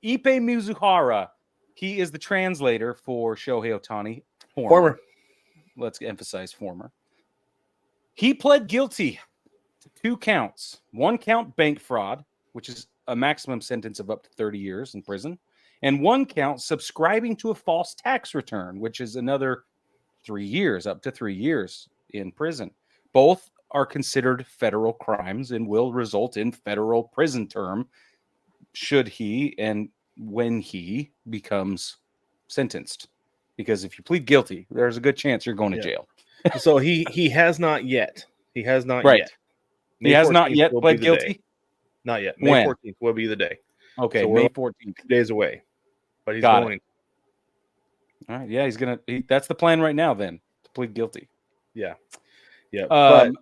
Ippei Mizuhara, he is the translator for Shohei Ohtani. Former. Let's emphasize former. He pled guilty to 2 counts. 1 count, bank fraud, which is a maximum sentence of up to 30 years in prison. And 1 count, subscribing to a false tax return, which is another 3 years, up to 3 years in prison. Both are considered federal crimes and will result in federal prison term should he and when he becomes sentenced. Because if you plead guilty, there's a good chance you're going to jail. So he has not yet. He has not Right. yet. He has not yet pled guilty? Day. Not yet. May When? 14th will be the day. Okay, so May 14th. 2 days away. But he's going. All right, yeah, he's going to... That's the plan right now, then, to plead guilty. Yeah. Yeah, but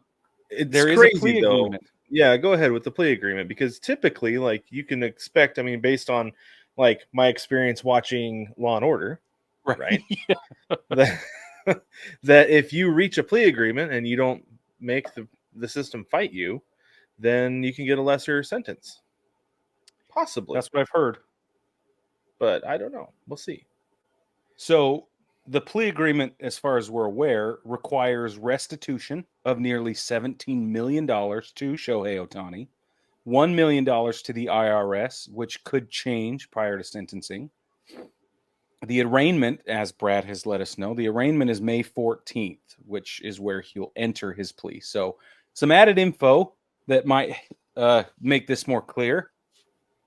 there crazy, is a plea though. agreement. Yeah, go ahead with the plea agreement, because typically, like, you can expect, I mean, based on, like, my experience watching Law & Order, right? that if you reach a plea agreement and you don't make the system fight you, then you can get a lesser sentence. Possibly. That's what I've heard. But I don't know. We'll see. So the plea agreement, as far as we're aware, requires restitution of nearly $17 million to Shohei Ohtani, $1 million to the IRS, which could change prior to sentencing. The arraignment, as Brad has let us know, the arraignment is May 14th, which is where he'll enter his plea. So some added info that might make this more clear.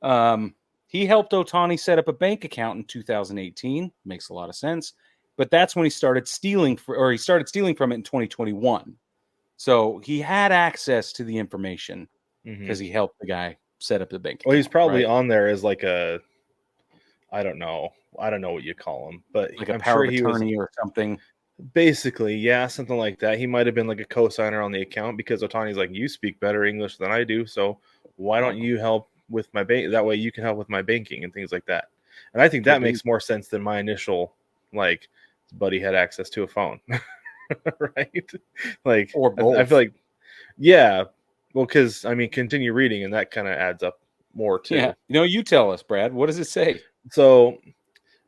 He helped Ohtani set up a bank account in 2018. Makes a lot of sense. But that's when he started stealing from it in 2021. So he had access to the information because he helped the guy set up the bank account. Well, he's probably on there as like a, I don't know what you call him, but like a power of attorney or something. Basically, yeah, something like that. He might have been like a co-signer on the account because Ohtani's like, you speak better English than I do, so why don't you help with my bank? That way you can help with my banking and things like that. And I think that makes more sense than my initial, like, buddy had access to a phone, right? Like, or both. I feel like, yeah, well, because I mean, continue reading, and that kind of adds up more too. Yeah, you tell us, Brad. What does it say? So,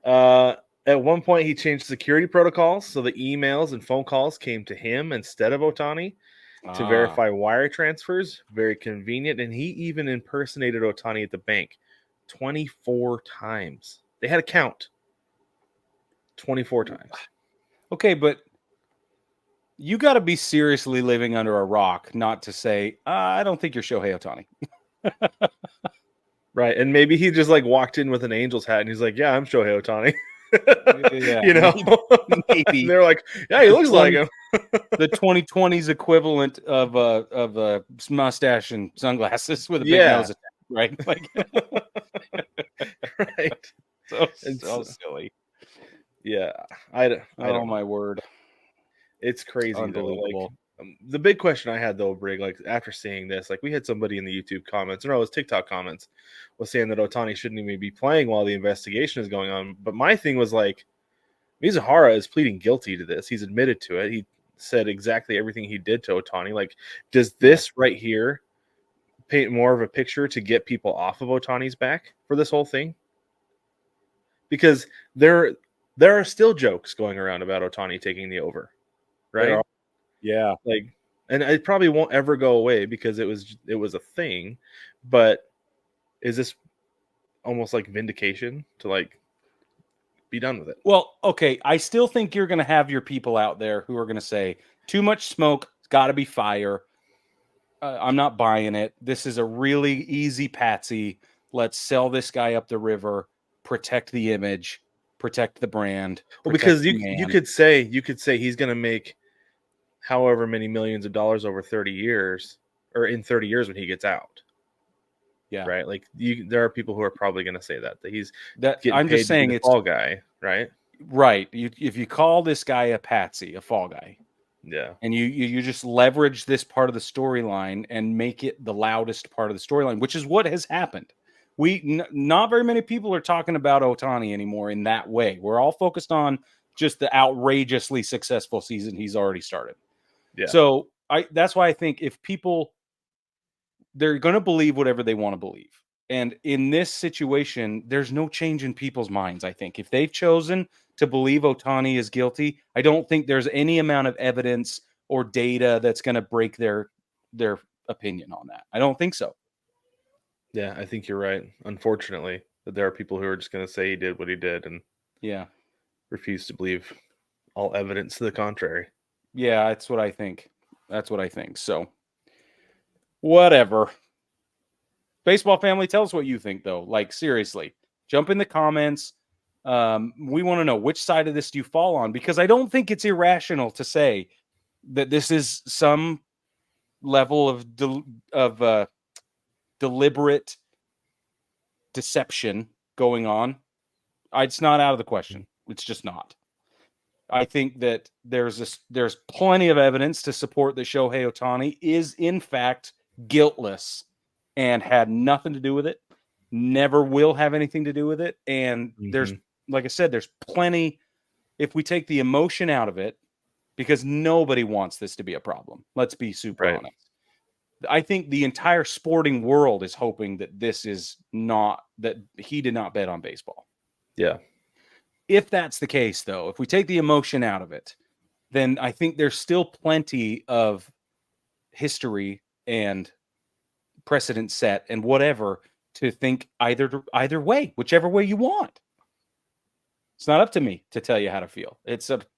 at one point, he changed security protocols, so the emails and phone calls came to him instead of Ohtani to verify wire transfers. Very convenient, and he even impersonated Ohtani at the bank 24 times. They had a count. 24 times. Okay, but you got to be seriously living under a rock not to say, I don't think you're Shohei Ohtani. Right, and maybe he just like walked in with an Angel's hat and he's like, yeah, I'm Shohei Ohtani. Maybe. And they're like, yeah, he looks like him. The 2020s equivalent of a mustache and sunglasses with a big nose attack, right? Like, right. So silly. Yeah, I don't know. My word, it's crazy. Unbelievable. Though. Like, the big question I had though, Brig, like after seeing this, like we had somebody in the YouTube comments, or no, it was TikTok comments, was saying that Ohtani shouldn't even be playing while the investigation is going on. But my thing was like, Mizuhara is pleading guilty to this. He's admitted to it. He said exactly everything he did to Ohtani. Like, does this right here paint more of a picture to get people off of Ohtani's back for this whole thing? Because there are still jokes going around about Ohtani taking the over, right? Yeah. Like, and it probably won't ever go away because it was a thing, but is this almost like vindication to like be done with it? Well, okay. I still think you're going to have your people out there who are going to say too much smoke. It's got to be fire. I'm not buying it. This is a really easy patsy. Let's sell this guy up the river, protect the image, protect the brand. Well, because you could say he's going to make however many millions of dollars over 30 years or in 30 years when he gets out. Yeah. Right. Like there are people who are probably going to say that he's getting I'm paid just saying to be it's a fall guy. Right. Right. If you call this guy a patsy, a fall guy. Yeah. And you just leverage this part of the storyline and make it the loudest part of the storyline, which is what has happened. Not very many people are talking about Ohtani anymore in that way. We're all focused on just the outrageously successful season he's already started. Yeah. So that's why I think if people, they're going to believe whatever they want to believe. And in this situation, there's no change in people's minds, I think. If they've chosen to believe Ohtani is guilty, I don't think there's any amount of evidence or data that's going to break their opinion on that. I don't think so. Yeah, I think you're right. Unfortunately, that there are people who are just going to say he did what he did and refuse to believe all evidence to the contrary. Yeah, that's what I think. So, whatever. Baseball family, tell us what you think, though. Like, seriously, jump in the comments. We want to know, which side of this do you fall on? Because I don't think it's irrational to say that this is some level of deliberate deception going on. It's not out of the question. It's just not. I think that there's plenty of evidence to support that Shohei Ohtani is in fact guiltless and had nothing to do with it, never will have anything to do with it. And there's, like I said, there's plenty, if we take the emotion out of it, because nobody wants this to be a problem. Let's be super honest. I think the entire sporting world is hoping that this is not, that he did not bet on baseball. Yeah. If that's the case, though, if we take the emotion out of it, then I think there's still plenty of history and precedent set and whatever to think either way, whichever way you want. It's not up to me to tell you how to feel.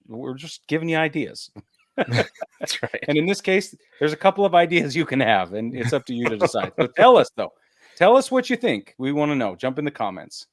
We're just giving you ideas. That's right. And in this case, there's a couple of ideas you can have, and it's up to you to decide. So tell us, though. Tell us what you think. We want to know. Jump in the comments.